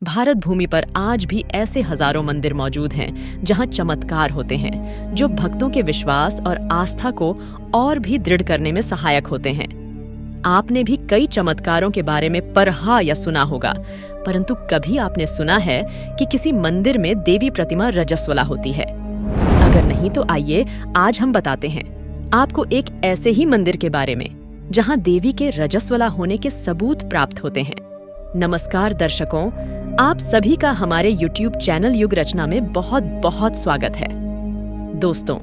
भारत भूमि पर आज भी ऐसे हजारों मंदिर मौजूद हैं जहां चमत्कार होते हैं जो भक्तों के विश्वास और आस्था को और भी दृढ़ करने में सहायक होते हैं। आपने भी कई चमत्कारों के बारे में पढ़ा या सुना होगा, परंतु कभी आपने सुना है कि किसी मंदिर में देवी प्रतिमा रजस्वला होती है? अगर नहीं तो आइए आज हम बताते हैं आपको एक ऐसे ही मंदिर के बारे में जहां देवी के रजस्वला होने के सबूत प्राप्त होते हैं। नमस्कार दर्शकों, आप सभी का हमारे YouTube चैनल युग रचना में बहुत बहुत स्वागत है। दोस्तों,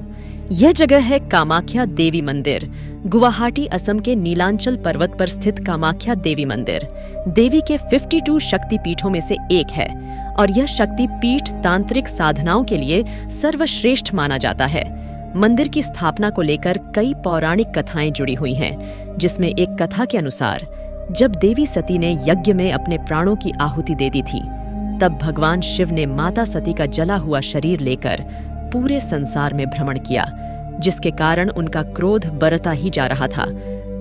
यह जगह है कामाख्या देवी मंदिर। गुवाहाटी असम के नीलांचल पर्वत पर स्थित कामाख्या देवी मंदिर देवी के 52 शक्ति पीठों में से एक है और यह शक्ति पीठ तांत्रिक साधनाओं के लिए सर्वश्रेष्ठ माना जाता है। मंदिर की स्थापना को लेकर कई पौराणिक कथाएं जुड़ी हुई हैं, जिसमें एक कथा के अनुसार जब देवी सती ने यज्ञ में अपने प्राणों की आहुति दे दी थी, तब भगवान शिव ने माता सती का जला हुआ शरीर लेकर पूरे संसार में भ्रमण किया, जिसके कारण उनका क्रोध बढ़ता ही जा रहा था।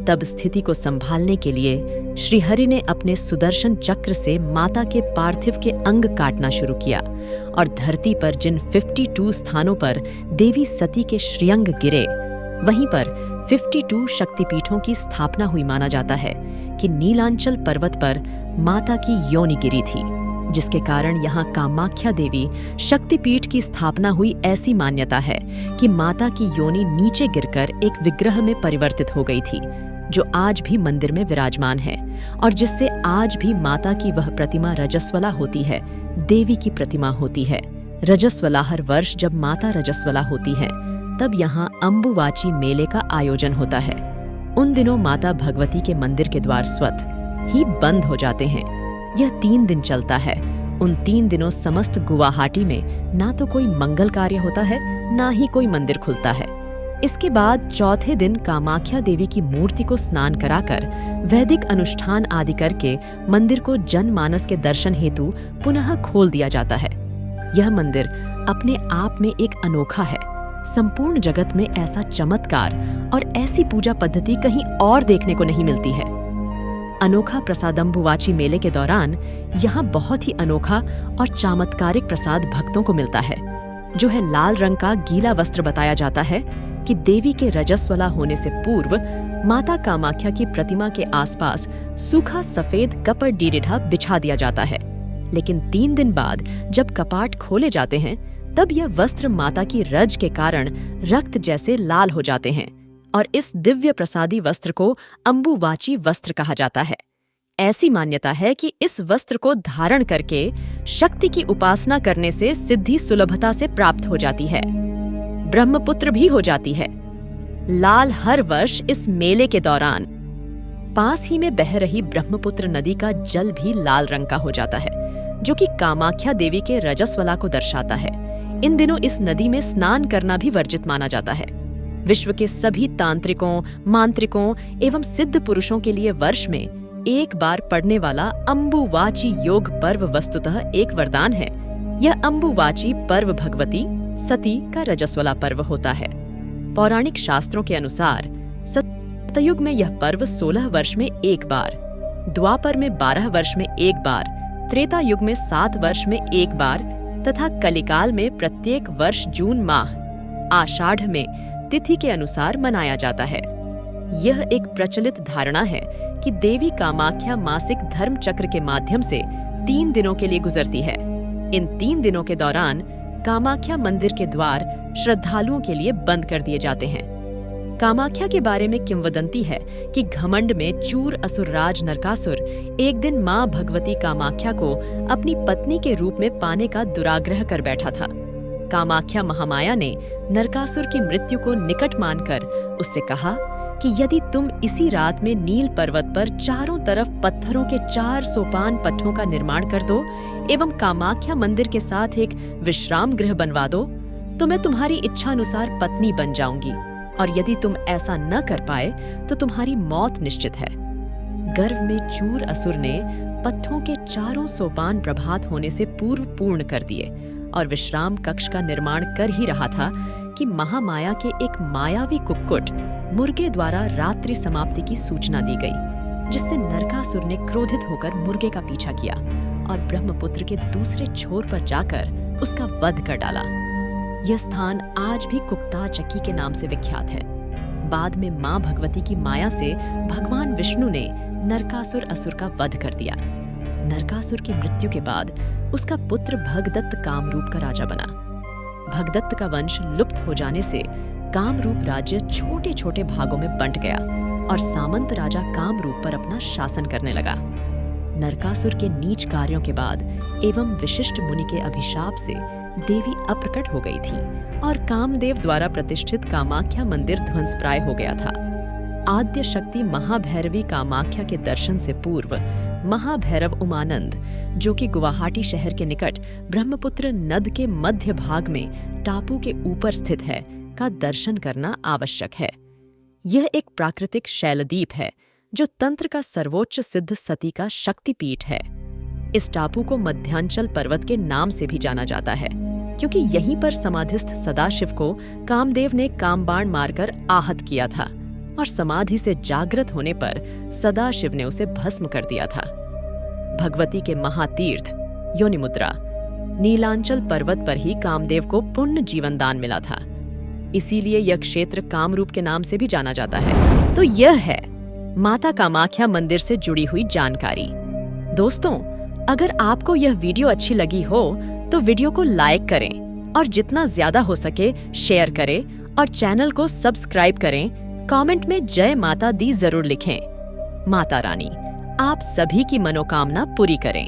तब स्थिति को संभालने के लिए श्रीहरि ने अपने सुदर्शन चक्र से माता के पार्थिव के अंग काटना शुरू किया और धरती पर जिन 52 स्थानों पर देवी सती के श्रीअंग गिरे, वहीं पर 52 शक्तिपीठों की स्थापना हुई। माना जाता है कि नीलांचल पर्वत पर माता की योनि गिरी थी, जिसके कारण यहाँ कामाख्या देवी शक्तिपीठ की स्थापना हुई। ऐसी मान्यता है कि माता की योनि नीचे गिरकर एक विग्रह में परिवर्तित हो गई थी, जो आज भी मंदिर में विराजमान है और जिससे आज भी माता की वह प्रतिमा रजस्वला होती है, देवी की प्रतिमा होती है। रजस्वला हर वर्ष जब माता रजस्वला होती है, तब यहाँ अम्बुवाची मेले का आयोजन होता है। उन दिनों माता भगवती के मंदिर के द्वार स्वतः ही बंद हो जाते हैं। यह 3 दिन चलता है। उन 3 दिनों समस्त गुवाहाटी में ना तो कोई मंगल कार्य होता है, ना ही कोई मंदिर खुलता है। इसके बाद चौथे दिन कामाख्या देवी की मूर्ति को स्नान कराकर वैदिक अनुष्ठान आदि करके मंदिर को जनमानस के दर्शन हेतु पुनः खोल दिया जाता है। यह मंदिर अपने आप में एक अनोखा है। संपूर्ण जगत में ऐसा चमत्कार और ऐसी पूजा पद्धति कहीं और देखने को नहीं मिलती है। अनोखा प्रसादम्बुवाची मेले के दौरान यहाँ बहुत ही अनोखा और चमत्कारिक प्रसाद भक्तों को मिलता है, जो है लाल रंग का गीला वस्त्र। बताया जाता है कि देवी के रजस्वला होने से पूर्व माता कामाख्या की प्रतिमा के आसपास सूखा सफेद कपड़ डीढ़ा बिछा दिया जाता है, लेकिन 3 दिन बाद जब कपाट खोले जाते हैं, तब यह वस्त्र माता की रज के कारण रक्त जैसे लाल हो जाते हैं और इस दिव्य प्रसादी वस्त्र को अम्बुवाची वस्त्र कहा जाता है। ऐसी मान्यता है कि इस वस्त्र को धारण करके शक्ति की उपासना करने से सिद्धि सुलभता से प्राप्त हो जाती है, ब्रह्मपुत्र भी हो जाती है। लाल हर वर्ष इस मेले के दौरान पास ही में बह रही ब्रह्मपुत्र नदी का जल भी लाल रंग का हो जाता है, जो कि कामाख्या देवी के रजस्वला को दर्शाता है। इन दिनों इस नदी में स्नान करना भी वर्जित माना जाता है। विश्व के सभी तांत्रिकों, मांत्रिकों एवं सिद्ध पुरुषों के लिए वर्ष में एक बार पड़ने वाला अम्बुवाची योग पर्व वस्तुतः एक वरदान है। यह अम्बुवाची पर्व भगवती सती का रजस्वला पर्व होता है। पौराणिक शास्त्रों के अनुसार सतयुग में यह पर्व 16 वर्ष में एक बार, द्वापर में 12 वर्ष में एक बार, त्रेता युग में 7 वर्ष में एक बार तथा कलिकाल में प्रत्येक वर्ष जून माह आषाढ़ में तिथि के अनुसार मनाया जाता है। यह एक प्रचलित धारणा है कि देवी कामाख्या मासिक धर्म चक्र के माध्यम से 3 दिनों के लिए गुजरती है। इन 3 दिनों के दौरान कामाख्या मंदिर के द्वार श्रद्धालुओं के लिए बंद कर दिए जाते हैं। कामाख्या के बारे में किंवदंती है कि घमंड में चूर असुरराज नरकासुर एक दिन मां भगवती कामाख्या को अपनी पत्नी के रूप में पाने का दुराग्रह कर बैठा था। कामाख्या महामाया ने नरकासुर की मृत्यु को निकट मानकर उससे कहा कि यदि तुम इसी रात में नील पर्वत पर चारों तरफ पत्थरों के 4 सोपान पट्टों का निर्माण कर दो एवं कामाख्या मंदिर के साथ एक विश्राम गृह बनवा दो, तो मैं तुम्हारी इच्छा अनुसार पत्नी बन जाऊंगी, और यदि तुम ऐसा न कर पाए तो तुम्हारी मौत निश्चित है। गर्व में चूर असुर ने पत्थरों के 4 सोपान प्रभात होने से पूर्व पूर्ण कर दिए और विश्राम कक्ष का निर्माण कर ही रहा था कि महामाया के एक मायावी कुक्कुट मुर्गे द्वारा रात्रि समाप्ति की सूचना दी गई, जिससे नरकासुर ने क्रोधित होकर मुर्गे का पीछा किया और ब्रह्मपुत्र के दूसरे छोर पर जाकर उसका वध कर डाला। यह स्थान आज भी कुक्ता चक्की के नाम से विख्यात है। बाद में मां भगवती की माया से भगवान विष्णु ने नरकासुर असुर का वध कर दिया। नरकासुर की मृत्यु के बाद उसका पुत्र भगदत्त कामरूप का राजा बना। भगदत्त का वंश लुप्त हो जाने से कामरूप राज्य छोटे छोटे भागों में बंट गया और सामंत राजा कामरूप पर अपना शासन करने लगा। नरकासुर के नीच कार्यों के बाद एवं विशिष्ट मुनि के अभिशाप से देवी अप्रकट हो गई थी और कामदेव द्वारा प्रतिष्ठित कामाख्या मंदिर ध्वंसप्राय हो गया था। आद्य शक्ति महाभैरवी कामाख्या के दर्शन से पूर्व महाभैरव उमानंद, जो कि गुवाहाटी शहर के निकट ब्रह्मपुत्र नद के मध्य भाग में टापू के ऊपर स्थित है, का दर्शन करना आवश्यक है। यह एक प्राकृतिक शैलदीप है जो तंत्र का सर्वोच्च सिद्ध सती का शक्तिपीठ है। इस टापू को मध्यांचल पर्वत के नाम से भी जाना जाता है, क्योंकि यहीं पर समाधिस्थ सदाशिव को कामदेव ने कामबाण मारकर आहत किया था और समाधि से जागृत होने पर सदाशिव ने उसे भस्म कर दिया था। भगवती के महातीर्थ योनि मुद्रा नीलांचल पर्वत पर ही कामदेव को पुण्य जीवन दान मिला था, इसीलिए यह क्षेत्र कामरूप के नाम से भी जाना जाता है। तो यह है माता कामाख्या मंदिर से जुड़ी हुई जानकारी। दोस्तों, अगर आपको यह वीडियो अच्छी लगी हो तो वीडियो को लाइक करें और जितना ज्यादा हो सके शेयर करें और चैनल को सब्सक्राइब करें। कमेंट में जय माता दी जरूर लिखें। माता रानी आप सभी की मनोकामना पूरी करें।